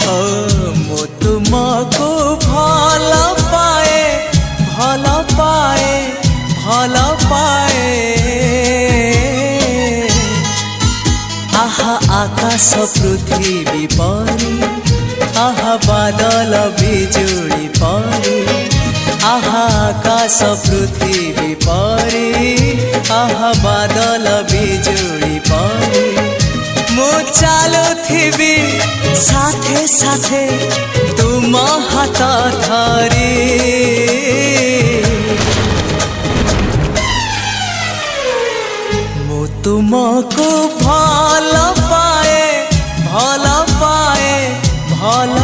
ओ मु तुमको भल पाए भल पाए भल पाए। आहा आकाश पृथ्वी परी आहा बादल बिजुली परी आहा आकाश पृथ्वी परी आहा बादल बिजुली परी। मु चालुथिबी साथे साथे तुम हाथ धरी। मु तुमको भल पाए भल पाए भल